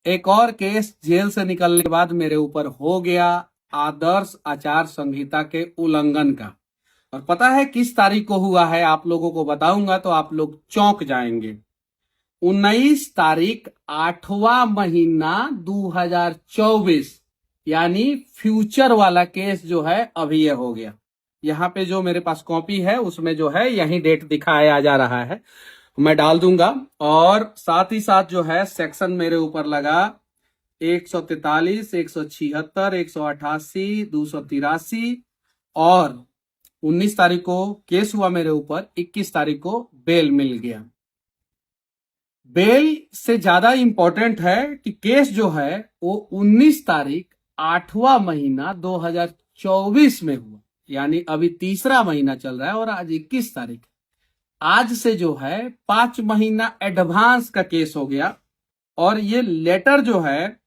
एक और case jail से निकलने के बाद मेरे ऊपर हो गया आदर्श आचार संहिता के उल्लंघन का। और पता है किस तारीख को हुआ है? आप लोगों को बताऊंगा तो आप लोग चौंक जाएंगे। 19 तारीख 8वां महीना 2024, यानी फ्यूचर वाला केस जो है अभी ये हो गया। यहाँ पे जो मेरे पास कॉपी है उसमें जो है यही डेट दिखाया जा रहा है, मैं डाल दूंगा। और साथ ही साथ जो है सेक्शन मेरे ऊपर लगा 143, 176, 188, 283 और 19 तारीख को केस हुआ मेरे ऊपर, 21 तारीख को बेल मिल गया। बेल से ज्यादा इंपॉर्टेंट है कि केस जो है वो 19 तारीख 8वां महीना 2024 में हुआ, यानी अभी तीसरा महीना चल रहा है और आज 21 तारीख। आज से जो है 5 महीना एडवांस का केस हो गया। और ये लेटर जो है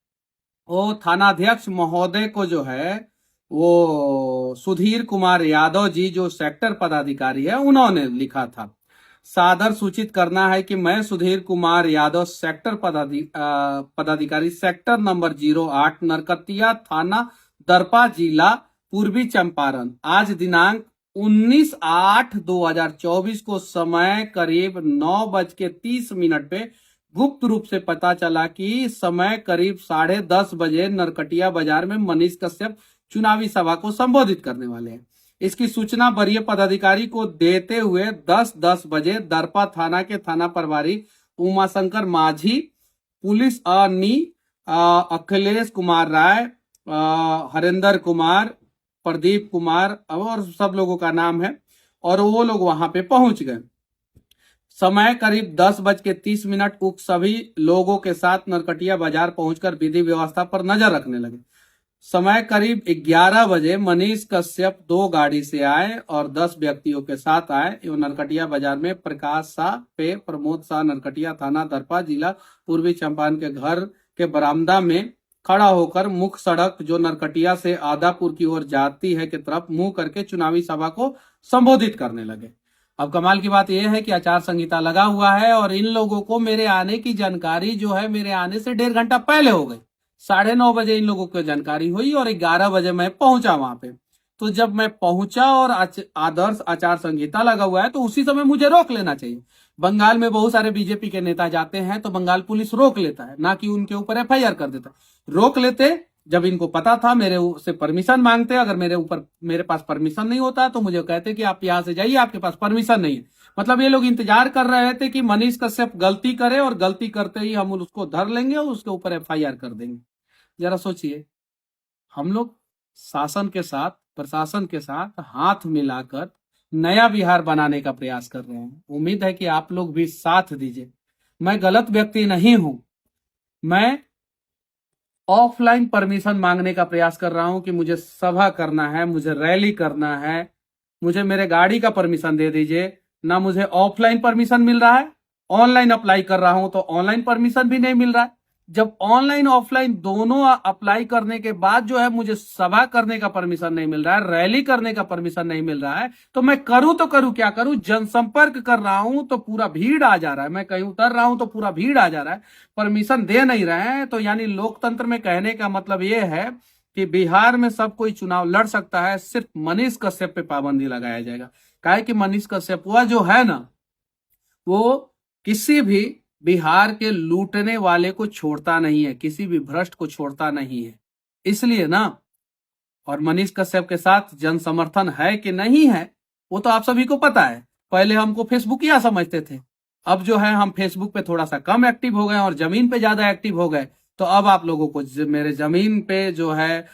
वो थानाध्यक्ष महोदय को जो है वो सुधीर कुमार यादव जी जो सेक्टर पदाधिकारी है उन्होंने लिखा था। सादर सूचित करना है कि मैं सुधीर कुमार यादव सेक्टर पदाधिकारी सेक्टर नंबर 08 नरकटिया थाना दरपा जिला पूर्वी चंपारण आज दिनांक 19/8/2024 को समय करीब 9:30 पे गुप्त रूप से पता चला कि समय करीब 10:30 नरकटिया बाजार में मनीष कश्यप चुनावी सभा को संबोधित करने वाले हैं। इसकी सूचना वरीय पदाधिकारी को देते हुए 10:10 दरपा थाना के थाना प्रभारी उमाशंकर माझी, पुलिस अखिलेश कुमार राय, हरेंद्र कुमार, प्रदीप कुमार और सब लोगों का नाम है, और वो लोग वहां पे पहुंच गए। समय करीब 10:30 उक्त सभी लोगों के साथ नरकटिया बाजार पहुंचकर विधि व्यवस्था पर नजर रखने लगे। समय करीब 11 बजे मनीष कश्यप 2 गाड़ी से आए और 10 व्यक्तियों के साथ आए एवं नरकटिया बाजार में प्रकाश शाह पे प्रमोद शाह नरकटिया थाना दरपा जिला पूर्वी चंपारण के घर के बरामदा में खड़ा होकर मुख्य सड़क जो नरकटिया से आदापुर की ओर जाती है के तरफ मुंह करके चुनावी सभा को संबोधित करने लगे। अब कमाल की बात यह है कि आचार संहिता लगा हुआ है और इन लोगों को मेरे आने की जानकारी जो है मेरे आने से 1.5 घंटा पहले हो गई। 9:30 इन लोगों को जानकारी हुई और 11 बजे मैं पहुंचा वहां पे। तो जब मैं पहुंचा और आदर्श आचार संहिता लगा हुआ है तो उसी समय मुझे रोक लेना चाहिए। बंगाल में बहुत सारे बीजेपी के नेता जाते हैं तो बंगाल पुलिस रोक लेता है, ना कि उनके ऊपर FIR कर देता है। रोक लेते जब इनको पता था, मेरे से परमिशन मांगते। अगर मेरे पास परमिशन नहीं होता तो मुझे कहते कि आप यहां से जाइए, आपके पास परमिशन नहीं है। मतलब ये लोग इंतजार कर रहे थे कि मनीष कश्यप गलती करे और गलती करते ही हम उसको धर लेंगे और उसके ऊपर FIR कर देंगे। जरा सोचिए, हम लोग शासन के साथ प्रशासन के साथ हाथ मिलाकर नया बिहार बनाने का प्रयास कर रहे हैं। उम्मीद है कि आप लोग भी साथ दीजिए। मैं गलत व्यक्ति नहीं हूं, मैं ऑफलाइन परमिशन मांगने का प्रयास कर रहा हूं कि मुझे सभा करना है, मुझे रैली करना है, मुझे मेरे गाड़ी का परमिशन दे दीजिए। ना मुझे ऑफलाइन परमिशन मिल रहा है, ऑनलाइन अप्लाई कर रहा हूं तो ऑनलाइन परमिशन भी नहीं मिल रहा है। जब ऑनलाइन ऑफलाइन दोनों अप्लाई करने के बाद जो है मुझे सभा करने का परमिशन नहीं मिल रहा है, रैली करने का परमिशन नहीं मिल रहा है, तो मैं करूं तो करूं क्या करूं? जनसंपर्क कर रहा हूं तो पूरा भीड़ आ जा रहा है, मैं कहीं उतर रहा हूं तो पूरा भीड़ आ जा रहा है, परमिशन दे नहीं रहे हैं। तो यानी लोकतंत्र में कहने का मतलब ये है कि बिहार में सब कोई चुनाव लड़ सकता है, सिर्फ मनीष कश्यप पे पाबंदी लगाया जाएगा। काहे कि मनीष कश्यप वह जो है ना, वो किसी भी बिहार के लूटने वाले को छोड़ता नहीं है, किसी भी भ्रष्ट को छोड़ता नहीं है, इसलिए ना। और मनीष कश्यप के साथ जन समर्थन है कि नहीं है वो तो आप सभी को पता है। पहले हमको फेसबुकिया समझते थे, अब जो है हम फेसबुक पे थोड़ा सा कम एक्टिव हो गए और जमीन पे ज्यादा एक्टिव हो गए। तो अब आप लोगों को मेरे जमीन पे जो है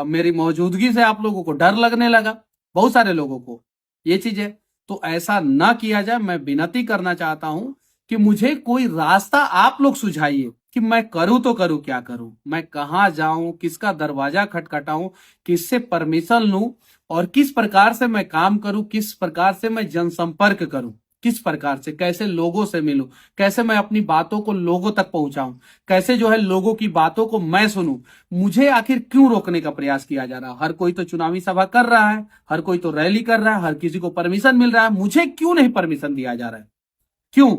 मेरी मौजूदगी से आप लोगों को डर लगने लगा, बहुत सारे लोगों को ये चीजें। तो ऐसा ना किया जाए, मैं विनती करना चाहता हूं कि मुझे कोई रास्ता आप लोग सुझाइए कि मैं करूं तो करूं क्या करूं, मैं कहां जाऊं, किसका दरवाजा खटखटाऊं, किससे परमिशन लूं और किस प्रकार से मैं काम करूं, किस प्रकार से मैं जनसंपर्क करूं, किस प्रकार से कैसे लोगों से मिलूं, कैसे मैं अपनी बातों को लोगों तक पहुंचाऊं, कैसे जो है लोगों की बातों को मैं सुनूं। मुझे आखिर क्यों रोकने का प्रयास किया जा रहा है? हर कोई तो चुनावी सभा कर रहा है, हर कोई तो रैली कर रहा है, हर किसी को परमिशन मिल रहा है, मुझे क्यों नहीं परमिशन दिया जा रहा है? क्यों?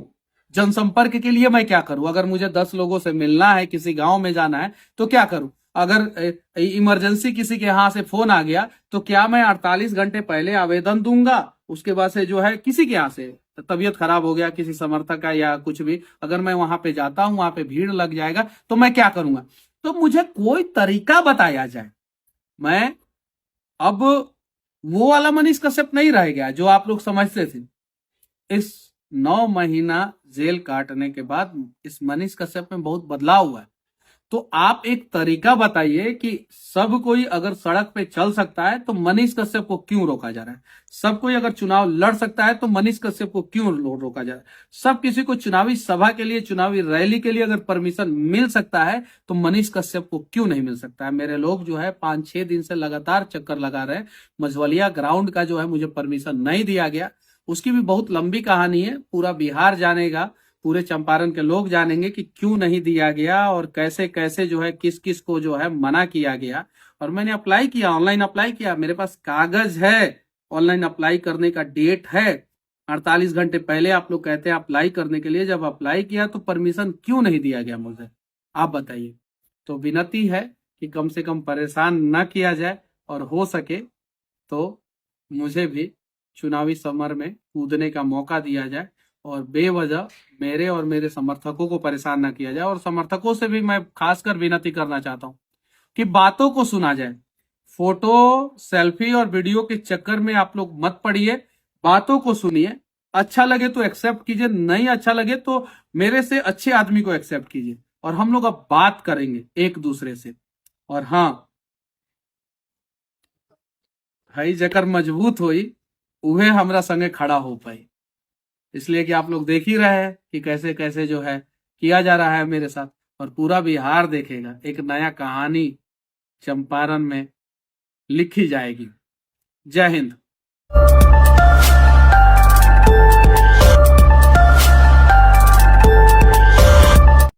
जनसंपर्क के लिए मैं क्या करूं? अगर मुझे 10 लोगों से मिलना है, किसी गांव में जाना है, तो क्या करूं? अगर इमरजेंसी किसी के यहाँ से फोन आ गया तो क्या मैं 48 घंटे पहले आवेदन दूंगा? उसके बाद से जो है किसी के यहाँ से तबीयत खराब हो गया, किसी समर्थक का या कुछ भी, अगर मैं वहां पे जाता हूं, वहां पे भीड़ लग जाएगा, तो मैं क्या करूंगा? तो मुझे कोई तरीका बताया जाए। मैं अब वो वाला मनीष कश्यप नहीं रह गया जो आप लोग समझते थे। इस 9 महीना जेल काटने के बाद इस मनीष कश्यप में बहुत बदलाव हुआ है। तो आप एक तरीका बताइए कि सब कोई अगर सड़क पे चल सकता है तो मनीष कश्यप को क्यों रोका जा रहा है? सब कोई अगर चुनाव लड़ सकता है तो मनीष कश्यप को क्यों रोका जा रहा है? सब किसी को चुनावी सभा के लिए, चुनावी रैली के लिए अगर परमिशन मिल सकता है तो मनीष कश्यप को क्यों नहीं मिल सकता है? मेरे लोग जो है 5-6 दिन से लगातार चक्कर लगा रहे हैं। मझवलिया ग्राउंड का जो है मुझे परमिशन नहीं दिया गया। उसकी भी बहुत लंबी कहानी है, पूरा बिहार जानेगा, पूरे चंपारण के लोग जानेंगे कि क्यों नहीं दिया गया और कैसे कैसे जो है किस किस को जो है मना किया गया। और मैंने अप्लाई किया, ऑनलाइन अप्लाई किया, मेरे पास कागज है, ऑनलाइन अप्लाई करने का डेट है। 48 घंटे पहले आप लोग कहते हैं अप्लाई करने के लिए, जब अप्लाई किया तो परमिशन क्यों नहीं दिया गया मुझे? आप बताइए। तो विनती है कि कम से कम परेशान न किया जाए और हो सके तो मुझे भी चुनावी समर में कूदने का मौका दिया जाए और बेवजह मेरे और मेरे समर्थकों को परेशान न किया जाए। और समर्थकों से भी मैं खासकर विनती करना चाहता हूं कि बातों को सुना जाए। फोटो, सेल्फी और वीडियो के चक्कर में आप लोग मत पड़िए, बातों को सुनिए। अच्छा लगे तो एक्सेप्ट कीजिए, नहीं अच्छा लगे तो मेरे से अच्छे आदमी को एक्सेप्ट कीजिए और हम लोग अब बात करेंगे एक दूसरे से। और हाँ, हई जकर मजबूत हुई उहे हमरा संगे खड़ा हो पाई। इसलिए कि आप लोग देख ही रहे हैं कि कैसे कैसे जो है किया जा रहा है मेरे साथ, और पूरा बिहार देखेगा। एक नया कहानी चंपारण में लिखी जाएगी। जय हिंद।